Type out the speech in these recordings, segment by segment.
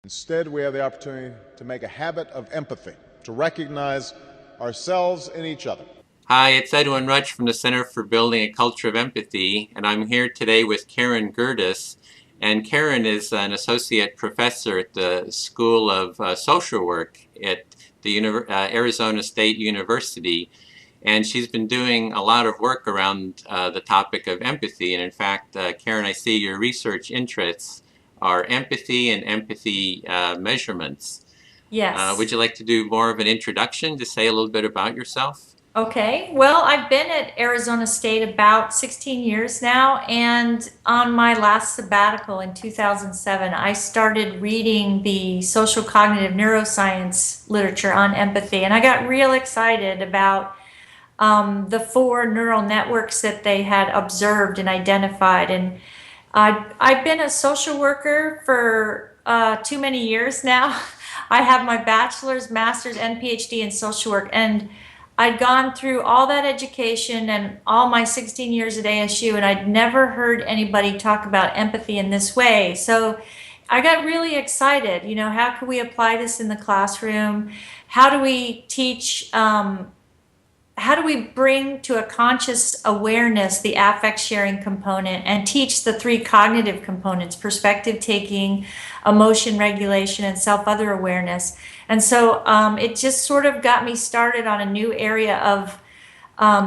Instead, we have the opportunity to make a habit of empathy, to recognize ourselves in each other. Hi, it's Edwin Rutsch from the Center for Building a Culture of Empathy, and I'm here today with Karen Gerdes. And Karen is an associate professor at the School of Social Work at the Arizona State University. And she's been doing a lot of work around the topic of empathy. And in fact, Karen, I see your research interests are empathy and empathy measurements. Would Yes. you like to do more of an introduction to say a little bit about yourself? Okay. Well, I've been at Arizona State about 16 years now, and on my last sabbatical in 2007, I started reading the social cognitive neuroscience literature on empathy, and I got real excited about the four neural networks that they had observed and identified. And I've been a social worker for too many years now. I have my bachelor's, master's, and PhD in social work, and I'd gone through all that education and all my 16 years at ASU, and I'd never heard anybody talk about empathy in this way. So I got really excited. How can we apply this in the classroom? How do we teach? How do we bring to a conscious awareness the affect sharing component and teach the three cognitive components: perspective taking, emotion regulation, and self-other awareness? And so it just sort of got me started on a new area of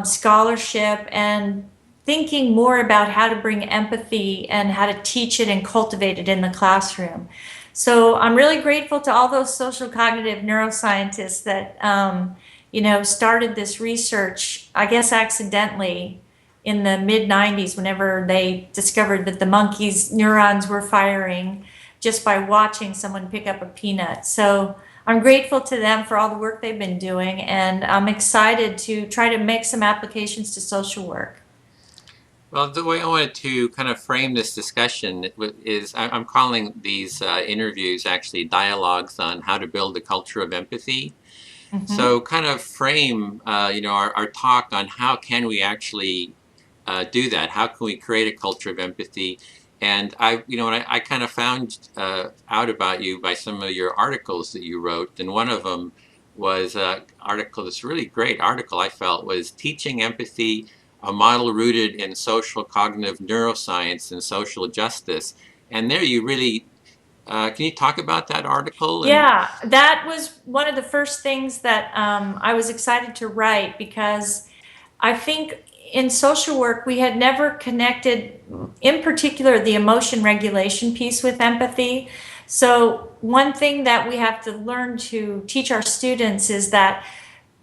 scholarship and thinking more about how to bring empathy and how to teach it and cultivate it in the classroom. So I'm really grateful to all those social cognitive neuroscientists that started this research, I guess accidentally, in the mid 90s, whenever they discovered that the monkey's neurons were firing just by watching someone pick up a peanut. So I'm grateful to them for all the work they've been doing, and I'm excited to try to make some applications to social work. Well, the way I wanted to kind of frame this discussion is I'm calling these interviews actually dialogues on how to build a culture of empathy. Mhm. So kind of frame, our talk on how can we actually do that? How can we create a culture of empathy? And I kind of found out about you by some of your articles that you wrote, and one of them was an article, this really great article I felt was Teaching Empathy, a Model Rooted in Social Cognitive Neuroscience and Social Justice. And there you really, can you talk about that article? And Yeah, that was one of the first things that I was excited to write, because I think in social work we had never connected, in particular, the emotion regulation piece with empathy. So one thing that we have to learn to teach our students is that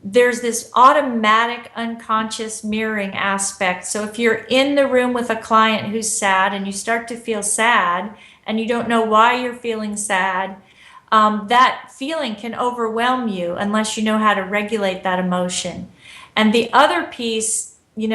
there's this automatic unconscious mirroring aspect. So if you're in the room with a client who's sad and you start to feel sad and you don't know why you're feeling sad, that feeling can overwhelm you unless you know how to regulate that emotion. And the other piece, you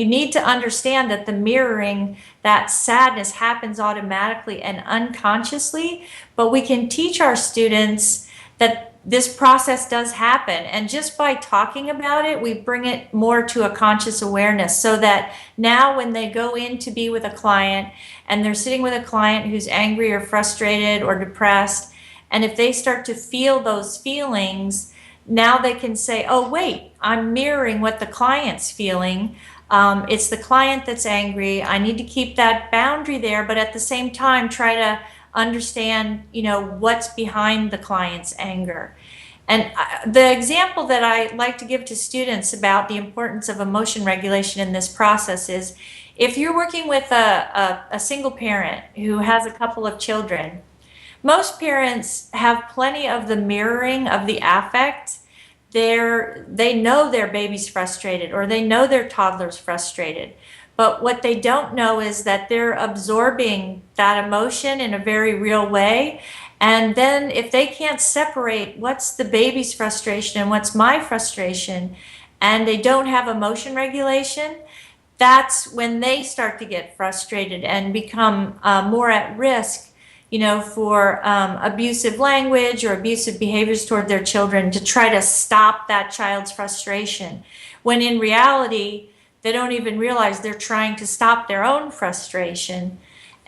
need to understand that the mirroring, that sadness, happens automatically and unconsciously, but we can teach our students that this process does happen. And just by talking about it, we bring it more to a conscious awareness, so that now when they go in to be with a client and they're sitting with a client who's angry or frustrated or depressed, and if they start to feel those feelings, now they can say, oh, wait, I'm mirroring what the client's feeling. It's the client that's angry. I need to keep that boundary there, but at the same time, try to understand, what's behind the client's anger. And the example that I like to give to students about the importance of emotion regulation in this process is, if you're working with a single parent who has a couple of children, most parents have plenty of the mirroring of the affect. They know their baby's frustrated, or they know their toddler's frustrated. But what they don't know is that they're absorbing that emotion in a very real way. And then if they can't separate what's the baby's frustration and what's my frustration, and they don't have emotion regulation, that's when they start to get frustrated and become more at risk, for abusive language or abusive behaviors toward their children, to try to stop that child's frustration. When in reality, they don't even realize they're trying to stop their own frustration.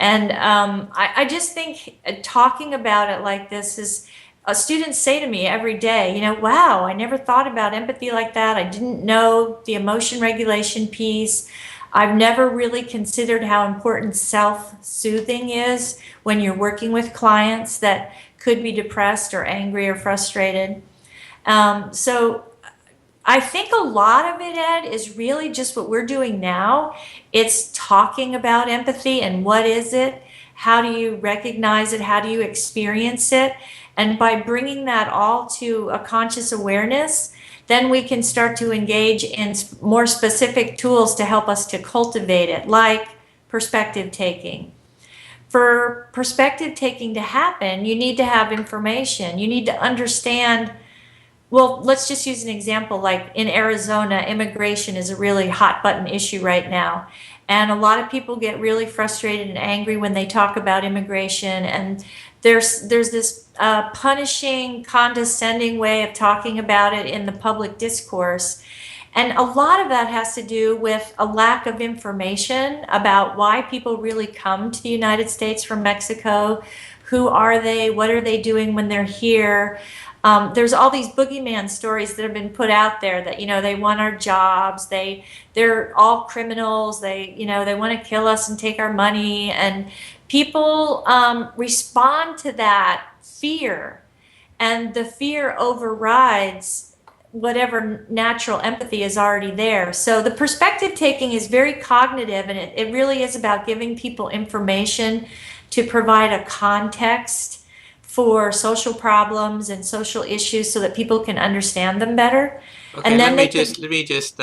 And I just think talking about it like this is, students say to me every day, you know, wow, I never thought about empathy like that. I didn't know the emotion regulation piece. I've never really considered how important self-soothing is when you're working with clients that could be depressed or angry or frustrated. So I think a lot of it, Ed, is really just what we're doing now. It's talking about empathy and what is it? How do you recognize it? How do you experience it? And by bringing that all to a conscious awareness, then we can start to engage in more specific tools to help us to cultivate it, like perspective taking. For perspective taking to happen, you need to have information. You need to understand. Well, let's just use an example. Like in Arizona, immigration is a really hot button issue right now. And a lot of people get really frustrated and angry when they talk about immigration. And there's this punishing, condescending way of talking about it in the public discourse. And a lot of that has to do with a lack of information about why people really come to the United States from Mexico. Who are they? What are they doing when they're here? There's all these boogeyman stories that have been put out there that, you know, they want our jobs, they're all criminals, they want to kill us and take our money. And people respond to that fear, and the fear overrides whatever natural empathy is already there. So the perspective taking is very cognitive, and it really is about giving people information to provide a context for social problems and social issues so that people can understand them better. Okay, and then let me just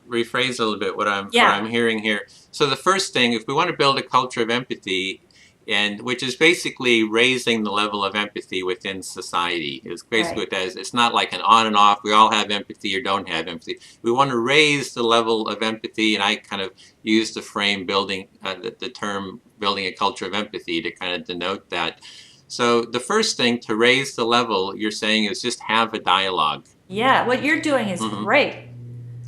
rephrase a little bit what I'm hearing here. So the first thing, if we want to build a culture of empathy, and which is basically raising the level of empathy within society, is basically what that is. It's not like an on and off, we all have empathy or don't have empathy. We want to raise the level of empathy, and I kind of use the frame building, the term building a culture of empathy to kind of denote that. So the first thing to raise the level, you're saying, is just have a dialogue. Yeah, what you're doing is great.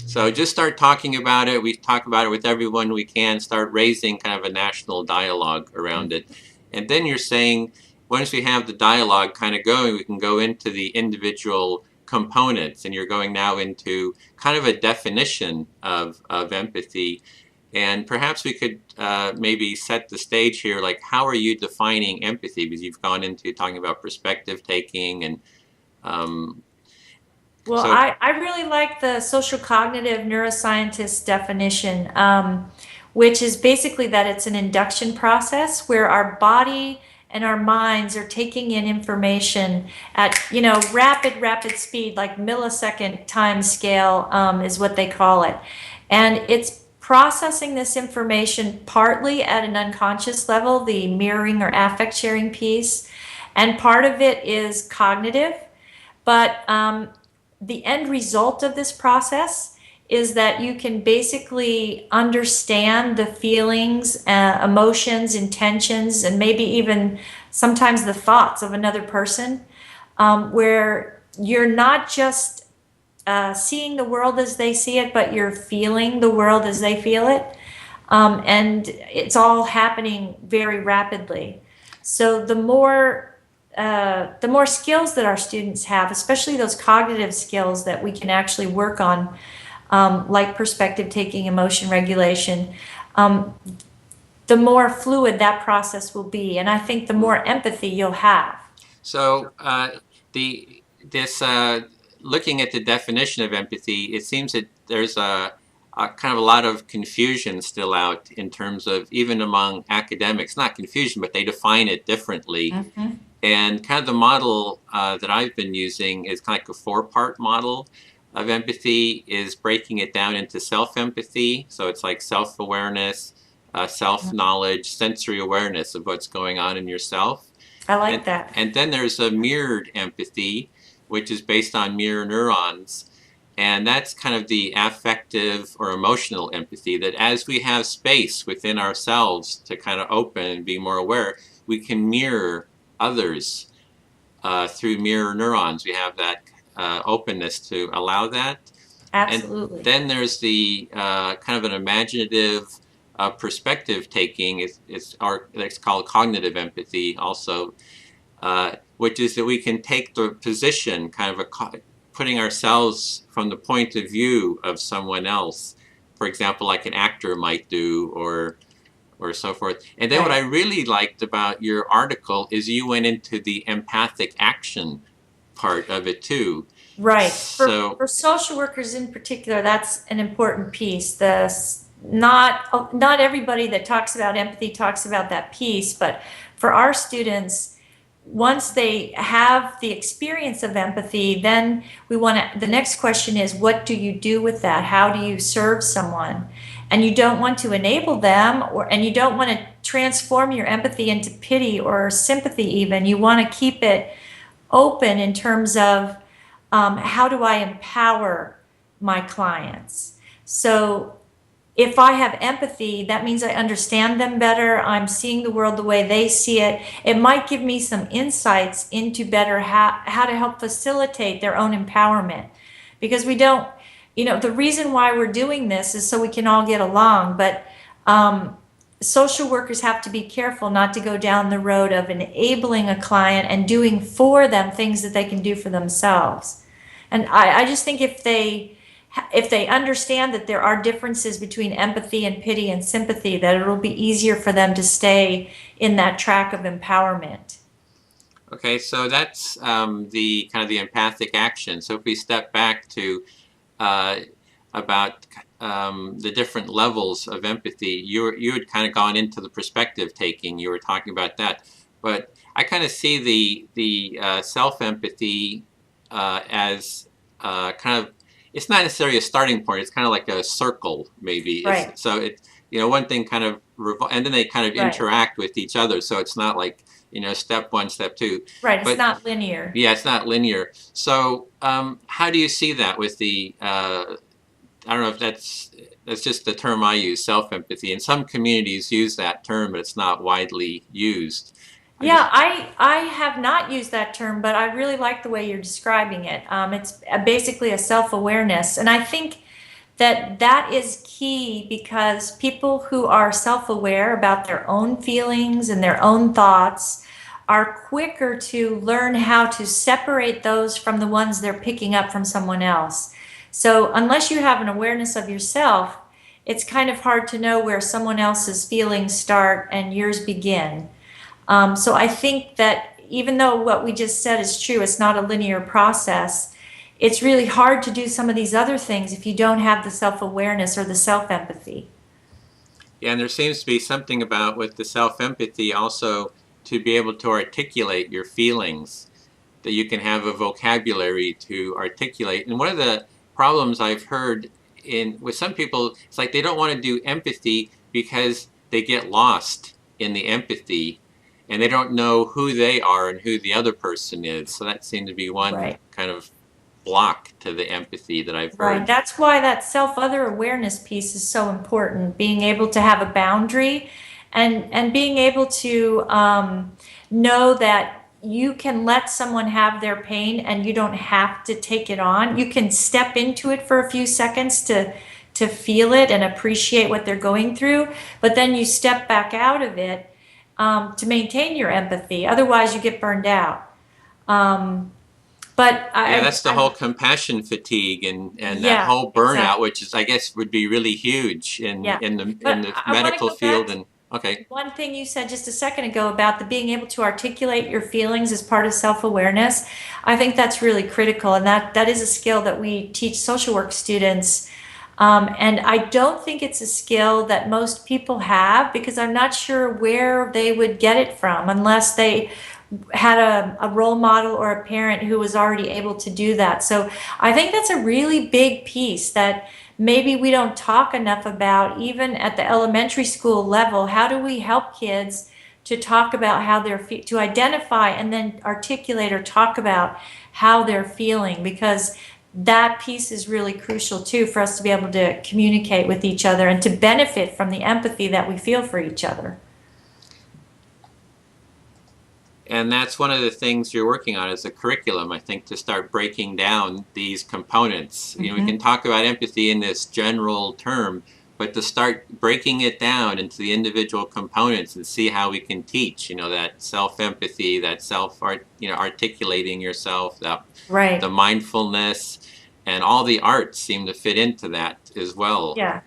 So just start talking about it. We talk about it with everyone we can, start raising kind of a national dialogue around it. And then you're saying, once we have the dialogue kind of going, we can go into the individual components. And you're going now into kind of a definition of empathy. And perhaps we could maybe set the stage here, like how are you defining empathy? Because you've gone into talking about perspective taking and well, so, I really like the social cognitive neuroscientist definition, which is basically that it's an induction process where our body and our minds are taking in information at, you know, rapid speed, like millisecond time scale is what they call it. And it's processing this information partly at an unconscious level, the mirroring or affect sharing piece, and part of it is cognitive. But the end result of this process is that you can basically understand the feelings, emotions, intentions, and maybe even sometimes the thoughts of another person, where you're not just seeing the world as they see it, but you're feeling the world as they feel it. And it's all happening very rapidly. So the more skills that our students have, especially those cognitive skills that we can actually work on, like perspective taking, emotion regulation, the more fluid that process will be. And I think the more empathy you'll have. So looking at the definition of empathy, it seems that there's a kind of a lot of confusion still out in terms of, even among academics, not confusion, but they define it differently. Mm-hmm. And kind of the model that I've been using is kind of like a 4-part model of empathy, is breaking it down into self-empathy. So it's like self-awareness, self-knowledge, sensory awareness of what's going on in yourself. I like that. And then there's a mirrored empathy, which is based on mirror neurons. And that's kind of the affective or emotional empathy, that as we have space within ourselves to kind of open and be more aware, we can mirror others through mirror neurons. We have that openness to allow that. Absolutely. And then there's the kind of an imaginative perspective taking. It's called cognitive empathy also, which is that we can take the position, kind of putting ourselves from the point of view of someone else, for example, like an actor might do, or so forth. And then what I really liked about your article is you went into the empathic action part of it too. Right. So for social workers in particular, that's an important piece. Not everybody that talks about empathy talks about that piece, but for our students, once they have the experience of empathy, then the next question is, what do you do with that? How do you serve someone? And you don't want to enable them, and you don't want to transform your empathy into pity or sympathy even. You want to keep it open in terms of how do I empower my clients? So if I have empathy, that means I understand them better. I'm seeing the world the way they see it. It might give me some insights into better how to help facilitate their own empowerment. Because we don't, the reason why we're doing this is so we can all get along. But social workers have to be careful not to go down the road of enabling a client and doing for them things that they can do for themselves. And I just think if they understand that there are differences between empathy and pity and sympathy, that it'll be easier for them to stay in that track of empowerment. Okay, so that's the kind of the empathic action. So if we step back to about the different levels of empathy, you had kind of gone into the perspective taking. You were talking about that, but I kind of see the self-empathy as kind of, it's not necessarily a starting point. It's kind of like a circle, maybe. Right. So it, one thing kind of, and then they kind of interact with each other. So it's not like, step one, step two. Right. It's not linear. Yeah, it's not linear. So how do you see that with the, I don't know if that's just the term I use, self-empathy. And some communities use that term, but it's not widely used. I have not used that term, but I really like the way you're describing it. It's basically a self-awareness. And I think that is key, because people who are self-aware about their own feelings and their own thoughts are quicker to learn how to separate those from the ones they're picking up from someone else. So unless you have an awareness of yourself, it's kind of hard to know where someone else's feelings start and yours begin. So I think that even though what we just said is true, it's not a linear process, it's really hard to do some of these other things if you don't have the self-awareness or the self-empathy. Yeah, and there seems to be something about with the self-empathy also to be able to articulate your feelings, that you can have a vocabulary to articulate. And one of the problems I've heard with some people, it's like they don't want to do empathy because they get lost in the empathy and they don't know who they are and who the other person is. So that seemed to be one kind of block to the empathy that I've heard. Right. That's why that self-other awareness piece is so important. Being able to have a boundary and being able to know that you can let someone have their pain and you don't have to take it on. You can step into it for a few seconds to feel it and appreciate what they're going through, but then you step back out of it to maintain your empathy. Otherwise, you get burned out. That's the whole compassion fatigue and that whole burnout, which is, I guess, would be really huge in the medical field. And okay. One thing you said just a second ago about the being able to articulate your feelings as part of self-awareness, I think that's really critical, and that is a skill that we teach social work students. And I don't think it's a skill that most people have, because I'm not sure where they would get it from unless they had a role model or a parent who was already able to do that. So I think that's a really big piece that maybe we don't talk enough about, even at the elementary school level. How do we help kids to talk about how to identify and then articulate or talk about how they're feeling? Because that piece is really crucial too, for us to be able to communicate with each other and to benefit from the empathy that we feel for each other. And that's one of the things you're working on as a curriculum, I think, to start breaking down these components. We can talk about empathy in this general term, but to start breaking it down into the individual components and see how we can teach, that self-empathy, that articulating yourself, that Right. the mindfulness, and all the arts seem to fit into that as well. Yeah.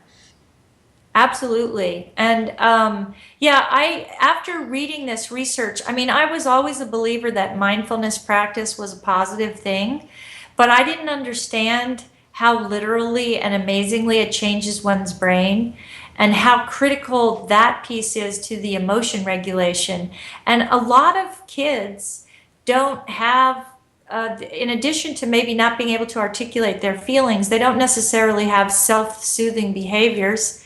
Absolutely. And after reading this research, I mean, I was always a believer that mindfulness practice was a positive thing, but I didn't understand how literally and amazingly it changes one's brain and how critical that piece is to the emotion regulation. And a lot of kids don't have, in addition to maybe not being able to articulate their feelings, they don't necessarily have self-soothing behaviors.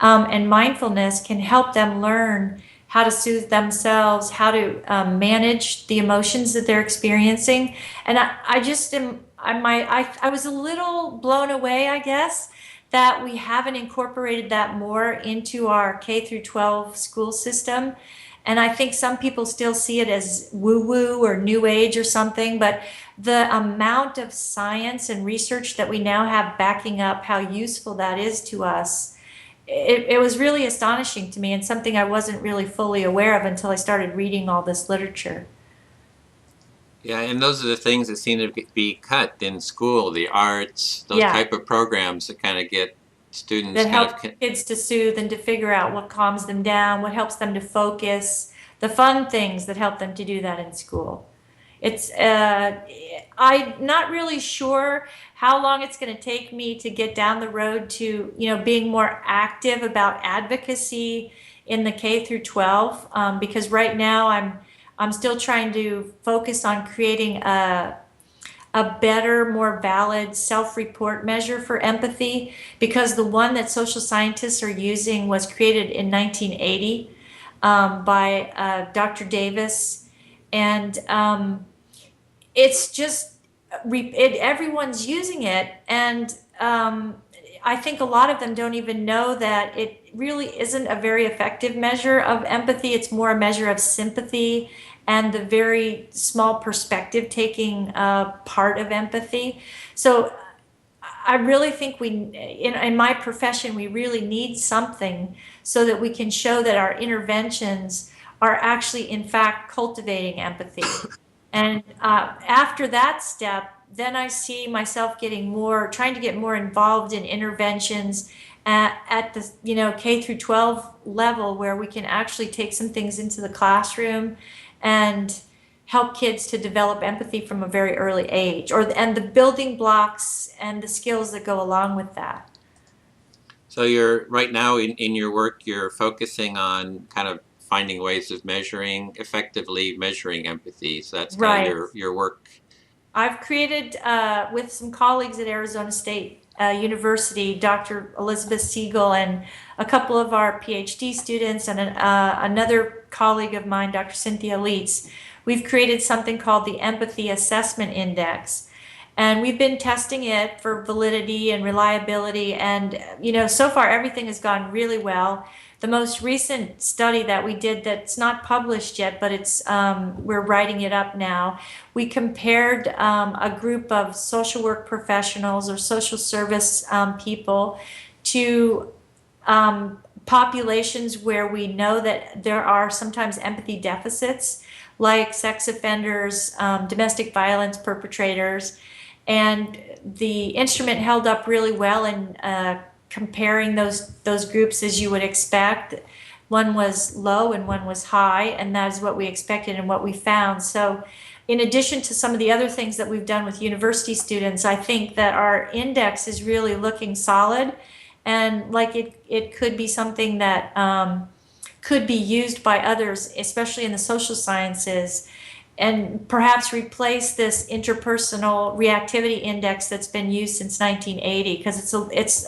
And mindfulness can help them learn how to soothe themselves, how to manage the emotions that they're experiencing. And I was a little blown away, I guess, that we haven't incorporated that more into our K through 12 school system. And I think some people still see it as woo-woo or new age or something, but the amount of science and research that we now have backing up how useful that is to us, it was really astonishing to me, and something I wasn't really fully aware of until I started reading all this literature. Yeah, and those are the things that seem to be cut in school, the arts, those Yeah. type of programs that kind of get students That kind help of... kids to soothe and to figure out what calms them down, what helps them to focus, the fun things that help them to do that in school. It's I'm not really sure how long it's going to take me to get down the road to being more active about advocacy in the K through 12, because right now I'm still trying to focus on creating a better, more valid self-report measure for empathy, because the one that social scientists are using was created in 1980 by Dr. Davis, and it's just everyone's using it, and I think a lot of them don't even know that it really isn't a very effective measure of empathy. It's more a measure of sympathy and the very small perspective taking part of empathy. So I really think in my profession, we really need something so that we can show that our interventions are actually, in fact, cultivating empathy. And after that step, then I see myself trying to get more involved in interventions at the K through 12 level, where we can actually take some things into the classroom and help kids to develop empathy from a very early age, and the building blocks and the skills that go along with that. So you're right now in your work, you're focusing on kind of finding ways of effectively measuring empathy. So that's kind of your work. I've created, with some colleagues at Arizona State University, Dr. Elizabeth Siegel, and a couple of our PhD students, and another colleague of mine, Dr. Cynthia Leitz, we've created something called the Empathy Assessment Index. And we've been testing it for validity and reliability, and so far everything has gone really well. The most recent study that we did, that's not published yet, but we're writing it up now. We compared a group of social work professionals or social service people to populations where we know that there are sometimes empathy deficits, like sex offenders, domestic violence perpetrators. And the instrument held up really well in comparing those groups, as you would expect. One was low and one was high, and that is what we expected and what we found. So in addition to some of the other things that we've done with university students, I think that our index is really looking solid, and like it could be something that could be used by others, especially in the social sciences, and perhaps replace this interpersonal reactivity index that's been used since 1980, because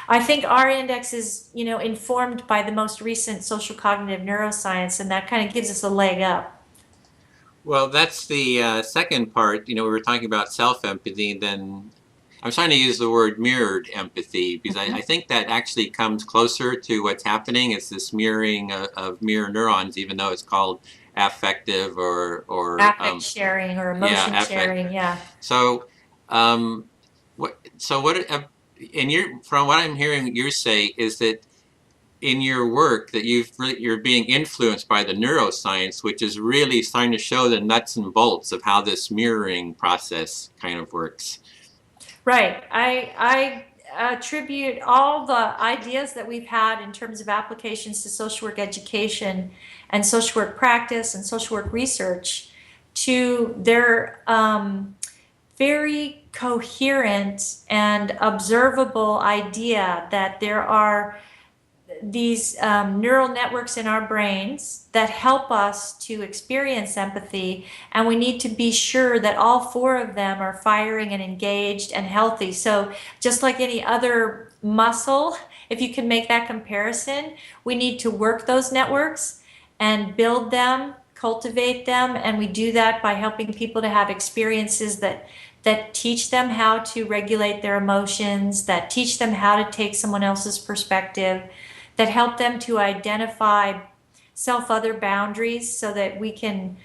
I think our index is informed by the most recent social cognitive neuroscience, and that kind of gives us a leg up. Well, that's the second part. We were talking about self-empathy, then I'm trying to use the word mirrored empathy, because I think that actually comes closer to what's happening. It's this mirroring of mirror neurons, even though it's called affective or affect sharing or emotion sharing. Yeah. So, what from what I'm hearing you say is that in your work that you're being influenced by the neuroscience, which is really starting to show the nuts and bolts of how this mirroring process kind of works. Right. I attribute all the ideas that we've had in terms of applications to social work education and social work practice and social work research to their very coherent and observable idea that there are these neural networks in our brains that help us to experience empathy, and we need to be sure that all four of them are firing and engaged and healthy. So just like any other muscle, if you can make that comparison, we need to work those networks and build them, cultivate them, and we do that by helping people to have experiences that teach them how to regulate their emotions, that teach them how to take someone else's perspective, that help them to identify self-other boundaries so that we can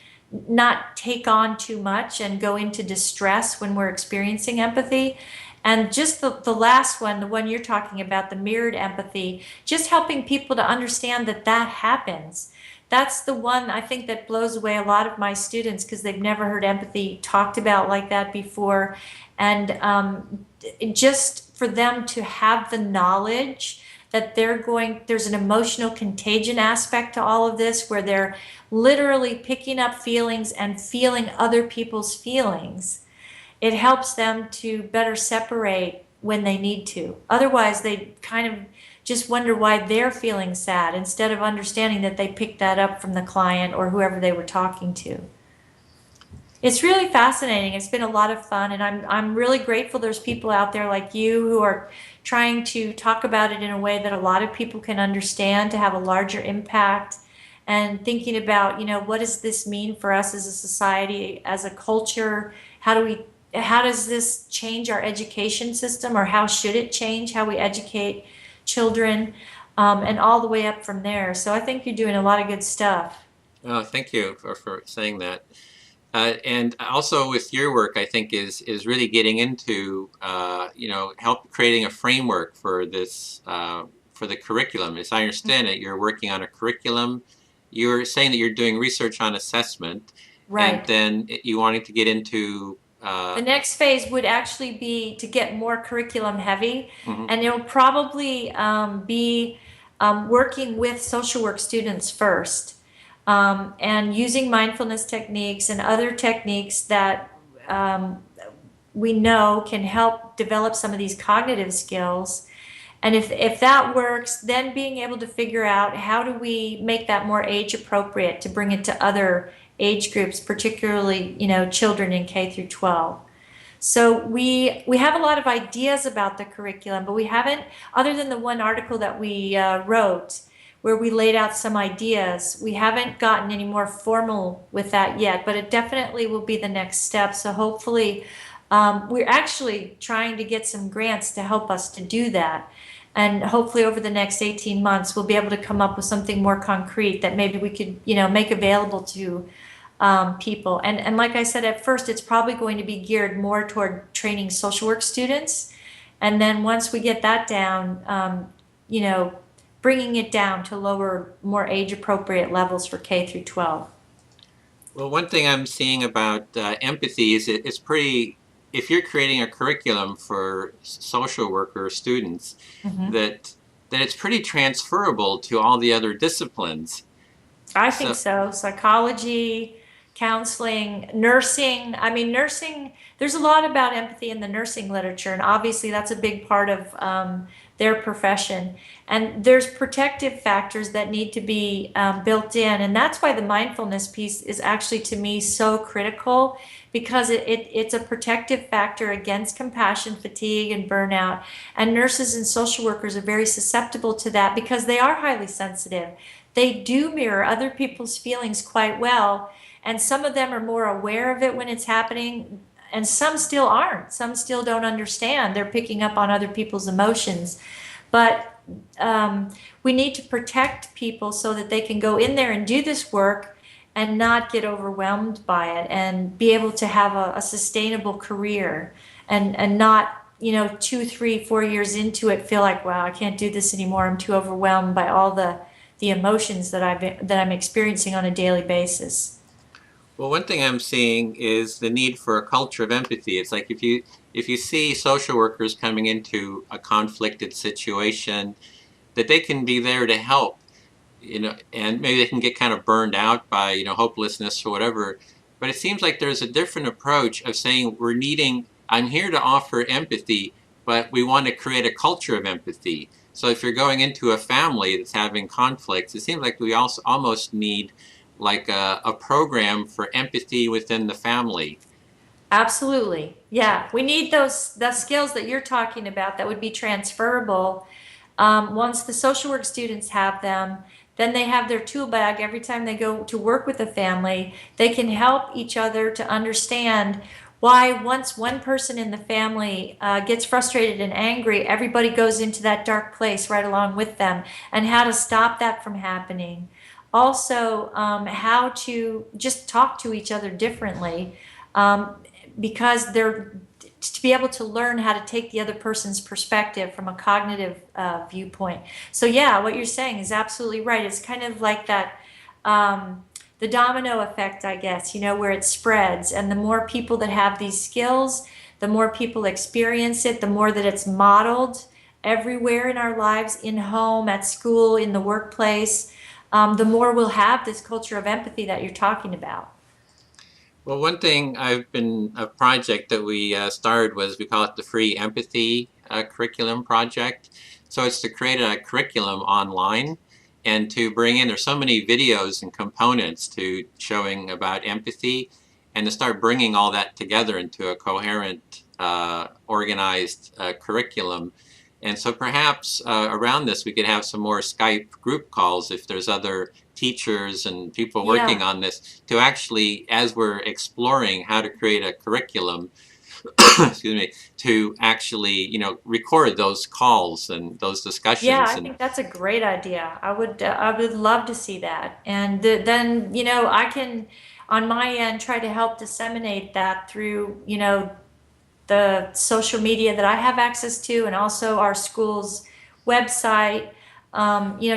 not take on too much and go into distress when we're experiencing empathy. And just the last one, the one you're talking about, the mirrored empathy, just helping people to understand that that happens. That's the one I think that blows away a lot of my students because they've never heard empathy talked about like that before. And just for them to have the knowledge that there's an emotional contagion aspect to all of this where they're literally picking up feelings and feeling other people's feelings. It helps them to better separate when they need to. Otherwise, they kind of just wonder why they're feeling sad instead of understanding that they picked that up from the client or whoever they were talking to. It's really fascinating. It's been a lot of fun, and I'm really grateful there's people out there like you who are trying to talk about it in a way that a lot of people can understand to have a larger impact, and thinking about, what does this mean for us as a society, as a culture? How does this change our education system, or how should it change how we educate children, and all the way up from there. So I think you're doing a lot of good stuff. Oh, thank you for saying that. And also with your work, I think is really getting into help creating a framework for this for the curriculum. As I understand it, you're working on a curriculum. You're saying that you're doing research on assessment, right? And then you wanting to get into the next phase would actually be to get more curriculum heavy, and it'll probably be working with social work students first. And using mindfulness techniques and other techniques that we know can help develop some of these cognitive skills. And if that works, then being able to figure out how do we make that more age appropriate to bring it to other age groups, particularly children in K through 12. So we have a lot of ideas about the curriculum, but we haven't, other than the one article that we wrote, where we laid out some ideas. We haven't gotten any more formal with that yet, but it definitely will be the next step. So hopefully, we're actually trying to get some grants to help us to do that. And hopefully over the next 18 months, we'll be able to come up with something more concrete that maybe we could, make available to people. And like I said, at first, it's probably going to be geared more toward training social work students. And then once we get that down, bringing it down to lower, more age-appropriate levels for K through 12. Well, one thing I'm seeing about empathy is it's pretty, if you're creating a curriculum for social worker students, that it's pretty transferable to all the other disciplines. I think so. Psychology, counseling, nursing. I mean, nursing, there's a lot about empathy in the nursing literature, and obviously that's a big part of their profession. And there's protective factors that need to be built in. And that's why the mindfulness piece is actually, to me, so critical, because it's a protective factor against compassion fatigue and burnout. And nurses and social workers are very susceptible to that because they are highly sensitive. They do mirror other people's feelings quite well. And some of them are more aware of it when it's happening, and some still aren't. Some still don't understand. They're picking up on other people's emotions. But we need to protect people so that they can go in there and do this work and not get overwhelmed by it, and be able to have a sustainable career, and not 2, 3, 4 years into it, feel like, wow, I can't do this anymore. I'm too overwhelmed by all the emotions that I'm experiencing on a daily basis. Well, one thing I'm seeing is the need for a culture of empathy. It's like if you see social workers coming into a conflicted situation, that they can be there to help, and maybe they can get kind of burned out by, hopelessness or whatever. But it seems like there's a different approach of saying I'm here to offer empathy, but we want to create a culture of empathy. So if you're going into a family that's having conflicts, it seems like we also almost need like a program for empathy within the family. Absolutely. Yeah. We need the skills that you're talking about that would be transferable. Once the social work students have them, then they have their tool bag every time they go to work with a family. They can help each other to understand why once one person in the family gets frustrated and angry, everybody goes into that dark place right along with them, and how to stop that from happening. Also, how to just talk to each other differently, because they're to be able to learn how to take the other person's perspective from a cognitive viewpoint. So yeah, what you're saying is absolutely right. It's kind of like that, the domino effect, I guess, where it spreads. And the more people that have these skills, the more people experience it, the more that it's modeled everywhere in our lives, in home, at school, in the workplace, the more we'll have this culture of empathy that you're talking about. Well, one thing a project that we started was, we call it the Free Empathy Curriculum Project. So it's to create a curriculum online and to bring in, there's so many videos and components to showing about empathy, and to start bringing all that together into a coherent, organized curriculum. And so perhaps around this, we could have some more Skype group calls if there's other teachers and people working on this, to actually, as we're exploring how to create a curriculum, excuse me, to actually, record those calls and those discussions. Yeah, I think that's a great idea. I would love to see that. And then, I can, on my end, try to help disseminate that through, the social media that I have access to, and also our school's website,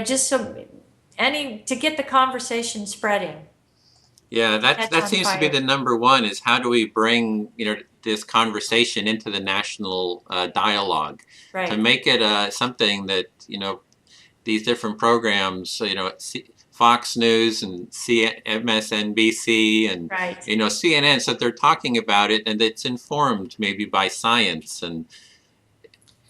just to get the conversation spreading. Yeah, that seems to be the number one, is how do we bring, this conversation into the national dialogue, Right. to make it something that, these different programs, Fox News and MSNBC and, Right. CNN, so they're talking about it, and it's informed maybe by science. And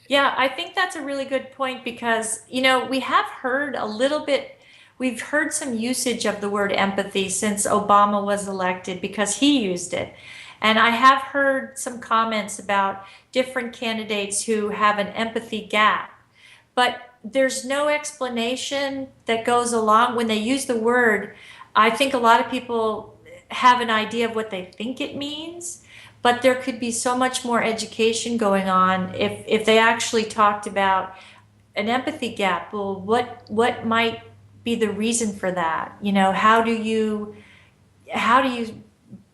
yeah, I think that's a really good point, because, we have heard a little bit, we've heard some usage of the word empathy since Obama was elected, because he used it. And I have heard some comments about different candidates who have an empathy gap. But there's no explanation that goes along when they use the word. I think a lot of people have an idea of what they think it means, but there could be so much more education going on if they actually talked about an empathy gap. Well, what might be the reason for that? How do you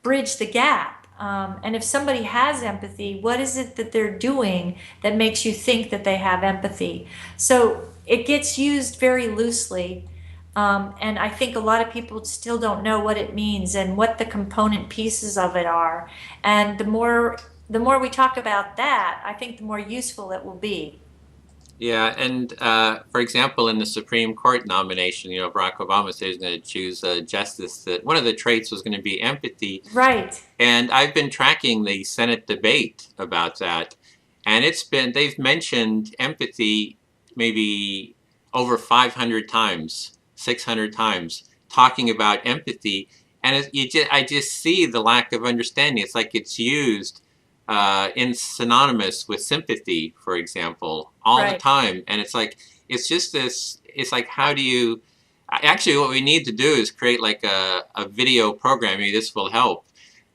bridge the gap? And if somebody has empathy, what is it that they're doing that makes you think that they have empathy? So it gets used very loosely. And I think a lot of people still don't know what it means and what the component pieces of it are. And the more we talk about that, I think the more useful it will be. yeah, and for example, in the Supreme Court nomination, Barack Obama said he's going to choose a justice that one of the traits was going to be empathy. Right. And I've been tracking the Senate debate about that, and they've mentioned empathy maybe over 500 times, 600 times, talking about empathy, and I just see the lack of understanding. It's like it's used in synonymous with sympathy, for example, all Right. the time. And it's like, it's just this, it's like, how do you, actually what we need to do is create like a video program, maybe this will help,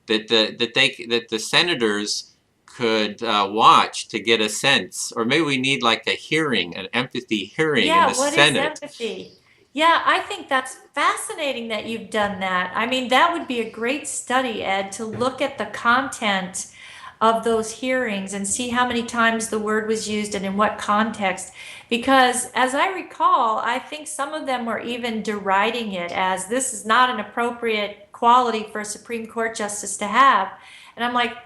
that the senators could watch to get a sense, or maybe we need like a hearing, an empathy hearing in the what Senate. is empathy? Yeah, I think that's fascinating that you've done that. I mean, that would be a great study, Ed, to look at the content of those hearings and see how many times the word was used and in what context. Because as I recall, I think some of them were even deriding it as this is not an appropriate quality for a Supreme Court justice to have. And I'm like,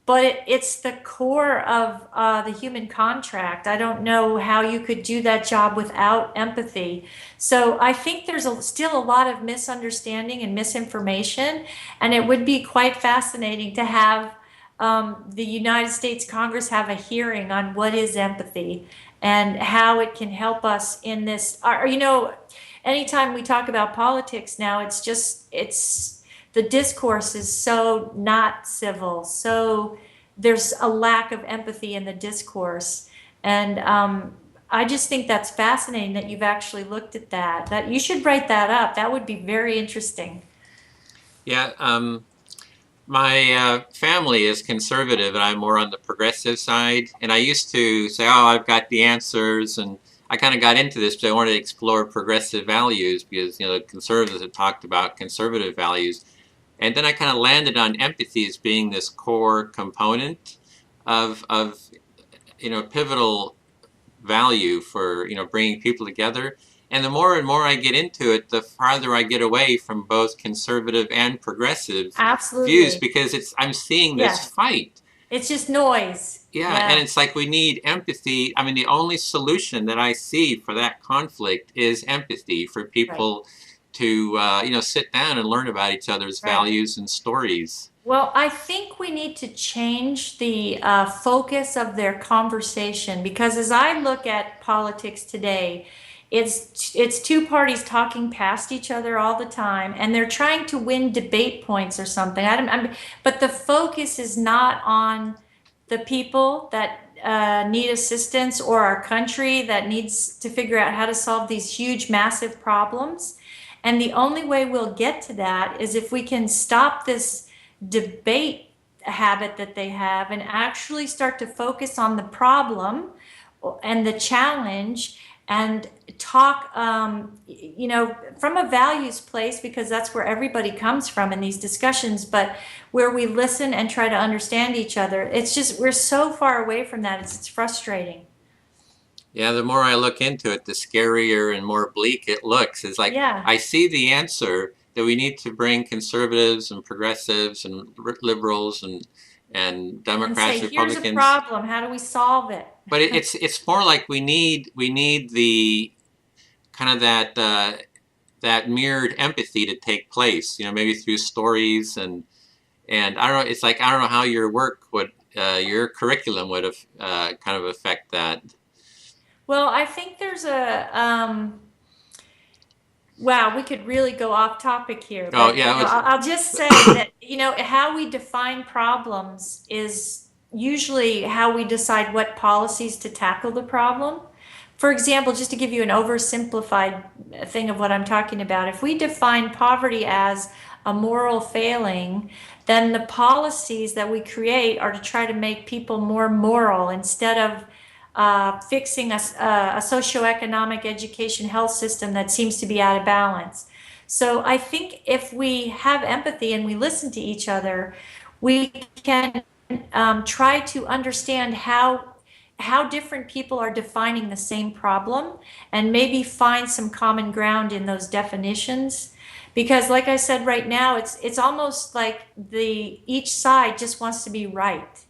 but it's the core of the human contract. I don't know how you could do that job without empathy. So I think there's still a lot of misunderstanding and misinformation, and it would be quite fascinating to have the United States Congress have a hearing on what is empathy and how it can help us in this. Anytime we talk about politics now, it's the discourse is so not civil. So there's a lack of empathy in the discourse. And I just think that's fascinating that you've actually looked at that. That you should write that up. That would be very interesting. Yeah, my family is conservative and I'm more on the progressive side. And I used to say, oh, I've got the answers. And I kind of got into this because I wanted to explore progressive values because, the conservatives have talked about conservative values. And then I kind of landed on empathy as being this core component of pivotal value for, bringing people together. And the more and more I get into it, the farther I get away from both conservative and progressive views, because I'm seeing this fight. It's just noise. Yeah, and it's like we need empathy. I mean, the only solution that I see for that conflict is empathy for people to, sit down and learn about each other's values and stories. Well, I think we need to change the focus of their conversation, because as I look at politics today, it's two parties talking past each other all the time, and they're trying to win debate points or something. But the focus is not on the people that need assistance or our country that needs to figure out how to solve these huge, massive problems. And the only way we'll get to that is if we can stop this debate habit that they have and actually start to focus on the problem and the challenge and talk, from a values place, because that's where everybody comes from in these discussions, but where we listen and try to understand each other. It's just, we're so far away from that. It's frustrating. Yeah, the more I look into it, the scarier and more bleak it looks. It's like, I see the answer that we need to bring conservatives and progressives and liberals and Democrats, and say, Republicans. Here's a problem. How do we solve it? But it's more like we need the kind of that mirrored empathy to take place. Maybe through stories and I don't know. It's like, I don't know how your work would your curriculum would have kind of affect that. Well, I think there's wow, we could really go off topic here. But, I'll just say that, how we define problems is usually how we decide what policies to tackle the problem. For example, just to give you an oversimplified thing of what I'm talking about, if we define poverty as a moral failing, then the policies that we create are to try to make people more moral instead of fixing a socioeconomic education health system that seems to be out of balance. So I think if we have empathy and we listen to each other, we can try to understand how different people are defining the same problem and maybe find some common ground in those definitions. Because like I said, right now, it's almost like each side just wants to be right.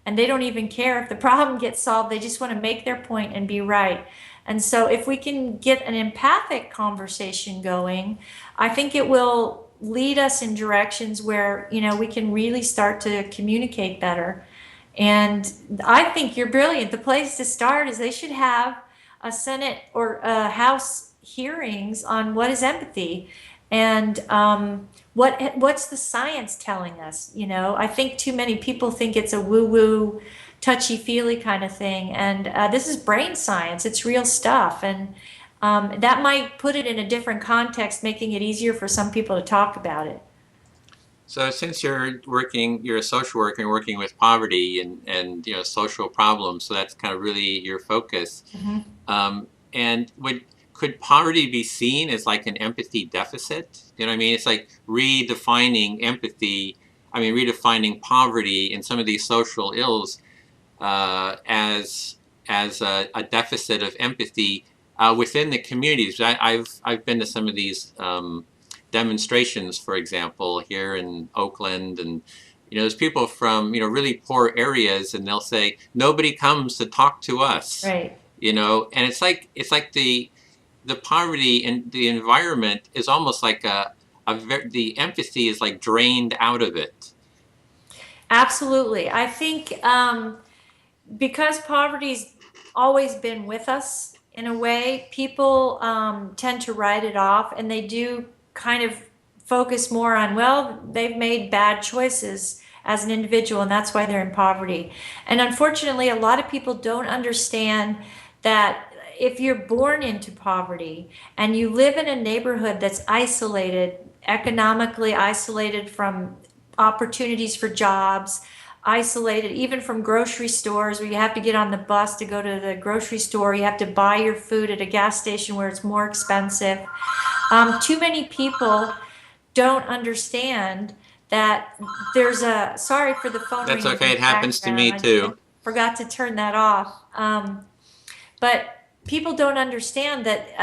And they don't even care if the problem gets solved. They just want to make their point and be right. And so if we can get an empathic conversation going, I think it will lead us in directions where, we can really start to communicate better. And I think you're brilliant. The place to start is they should have a Senate or a House hearings on what is empathy and what's the science telling us. I think too many people think it's a woo-woo, touchy-feely kind of thing, and this is brain science. It's real stuff, and that might put it in a different context, making it easier for some people to talk about it. So since you're a social worker and working with poverty and social problems, so that's kind of really your focus. Mm-hmm. And could poverty be seen as like an empathy deficit? You know what I mean? It's like redefining empathy. I mean, redefining poverty and some of these social ills as a deficit of empathy within the communities. I've been to some of these demonstrations, for example, here in Oakland, and there's people from really poor areas, and they'll say nobody comes to talk to us, Right. and it's like the poverty and the environment is almost like the empathy is like drained out of it. Absolutely. I think because poverty's always been with us in a way, people tend to write it off, and they do kind of focus more on, well, they've made bad choices as an individual, and that's why they're in poverty. And unfortunately, a lot of people don't understand that if you're born into poverty and you live in a neighborhood that's isolated, economically isolated from opportunities for jobs, isolated even from grocery stores where you have to get on the bus to go to the grocery store, you have to buy your food at a gas station where it's more expensive. Too many people don't understand that there's a, sorry for the phone ringing. That's okay, it happens to me too. I forgot to turn that off. But people don't understand that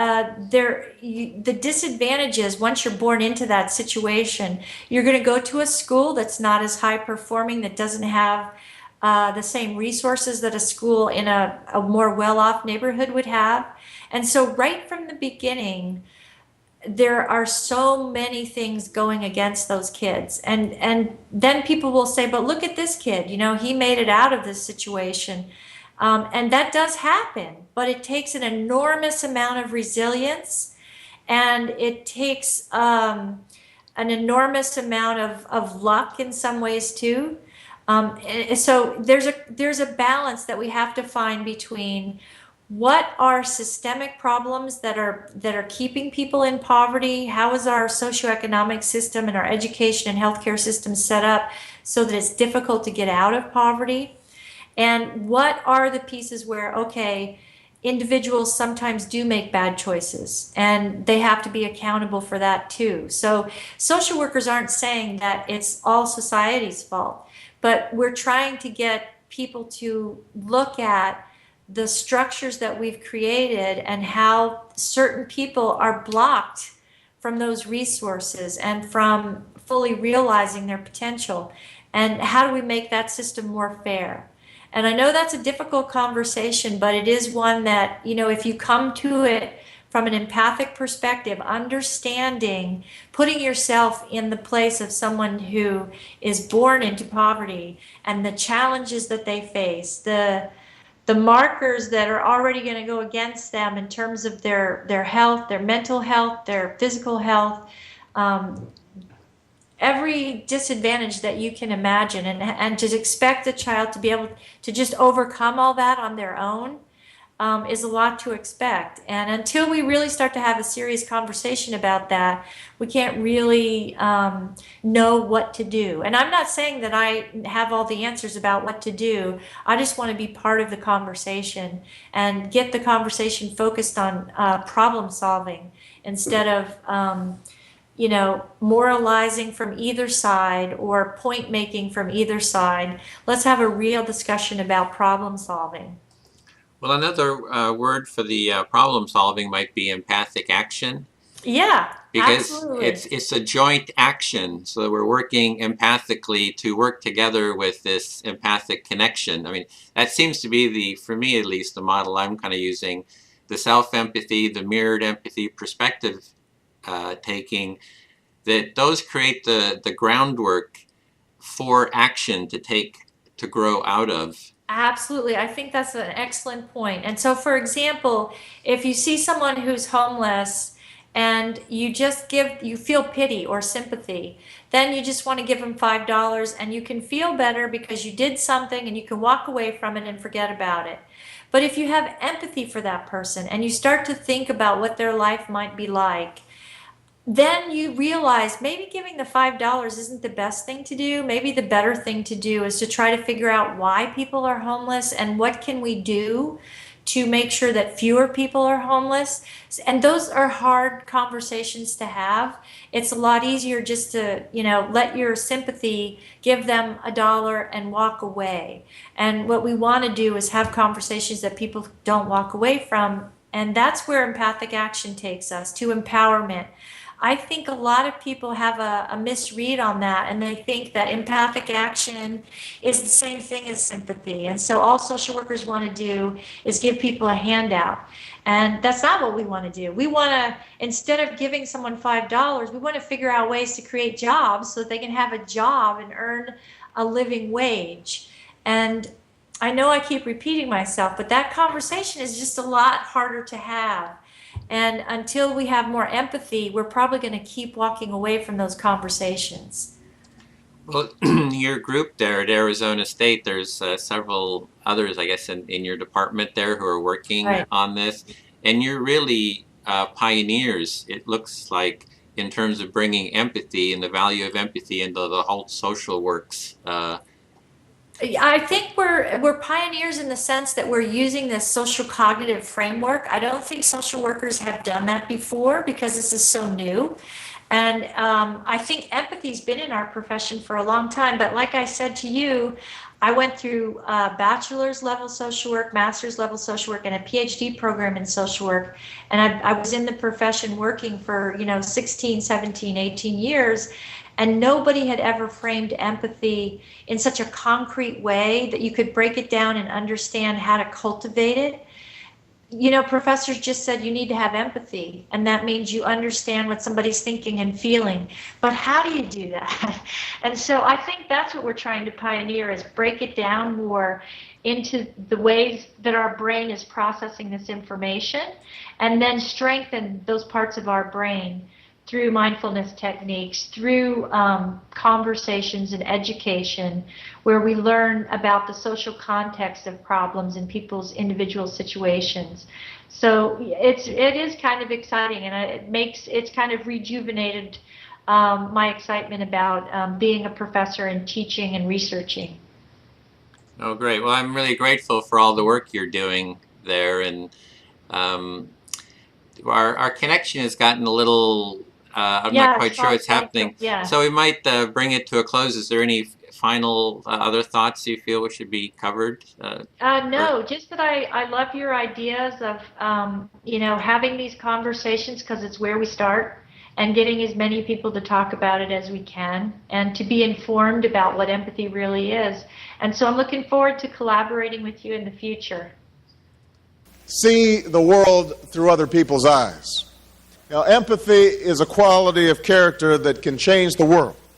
the disadvantages, once you're born into that situation, you're going to go to a school that's not as high performing, that doesn't have the same resources that a school in a more well-off neighborhood would have. And so right from the beginning, there are so many things going against those kids. And then people will say, but look at this kid, he made it out of this situation. And that does happen, but it takes an enormous amount of resilience, and it takes an enormous amount of luck in some ways too. So there's a balance that we have to find between what are systemic problems that are keeping people in poverty, how is our socioeconomic system and our education and healthcare system set up so that it's difficult to get out of poverty. And what are the pieces where, okay, individuals sometimes do make bad choices, and they have to be accountable for that too. So social workers aren't saying that it's all society's fault, but we're trying to get people to look at the structures that we've created and how certain people are blocked from those resources and from fully realizing their potential. And how do we make that system more fair? And I know that's a difficult conversation, but it is one that, if you come to it from an empathic perspective, understanding, putting yourself in the place of someone who is born into poverty and the challenges that they face, the markers that are already going to go against them in terms of their health, their mental health, their physical health, every disadvantage that you can imagine, and to expect a child to be able to just overcome all that on their own is a lot to expect. And until we really start to have a serious conversation about that, we can't really know what to do. And I'm not saying that I have all the answers about what to do. I just want to be part of the conversation and get the conversation focused on problem solving instead of moralizing from either side or point making from either side. Let's have a real discussion about problem solving. Well, another word for the problem solving might be empathic action. Yeah, because absolutely. it's a joint action. So we're working empathically to work together with this empathic connection. I mean, that seems to be for me at least, the model I'm kind of using, the self-empathy, the mirrored empathy perspective taking, that those create the groundwork for action to grow out of. Absolutely. I think that's an excellent point. And so, for example, if you see someone who's homeless and you feel pity or sympathy, then you just want to give them $5 and you can feel better because you did something and you can walk away from it and forget about it. But if you have empathy for that person and you start to think about what their life might be like, then you realize maybe giving the $5 isn't the best thing to do. Maybe the better thing to do is to try to figure out why people are homeless and what can we do to make sure that fewer people are homeless. And those are hard conversations to have. It's a lot easier just to, let your sympathy give them $1 and walk away. And what we want to do is have conversations that people don't walk away from. And that's where empathic action takes us, to empowerment. I think a lot of people have a misread on that, and they think that empathic action is the same thing as sympathy. And so all social workers want to do is give people a handout. And that's not what we want to do. We want to, instead of giving someone $5, we want to figure out ways to create jobs so that they can have a job and earn a living wage. And I know I keep repeating myself, but that conversation is just a lot harder to have. And until we have more empathy, we're probably going to keep walking away from those conversations. Well, your group there at Arizona State, there's several others, I guess, in your department there who are working on this. And you're really pioneers, it looks like, in terms of bringing empathy and the value of empathy into the whole social works. I think we're pioneers in the sense that we're using this social cognitive framework. I don't think social workers have done that before because this is so new. And I think empathy's been in our profession for a long time. But like I said to you, I went through bachelor's level social work, master's level social work, and a PhD program in social work. And I was in the profession working for, 16, 17, 18 years. And nobody had ever framed empathy in such a concrete way that you could break it down and understand how to cultivate it. Professors just said you need to have empathy, and that means you understand what somebody's thinking and feeling. But how do you do that? And so I think that's what we're trying to pioneer, is break it down more into the ways that our brain is processing this information, and then strengthen those parts of our brain through mindfulness techniques, through conversations and education, where we learn about the social context of problems in people's individual situations. So it is kind of exciting, and it's kind of rejuvenated my excitement about being a professor and teaching and researching. Oh, great. Well, I'm really grateful for all the work you're doing there, and our connection has gotten a little I'm not quite sure what's happening. Yeah. So we might bring it to a close. Is there any final other thoughts you feel should be covered? No, just that I love your ideas of, having these conversations, because it's where we start, and getting as many people to talk about it as we can, and to be informed about what empathy really is. And so I'm looking forward to collaborating with you in the future. See the world through other people's eyes. Now, empathy is a quality of character that can change the world.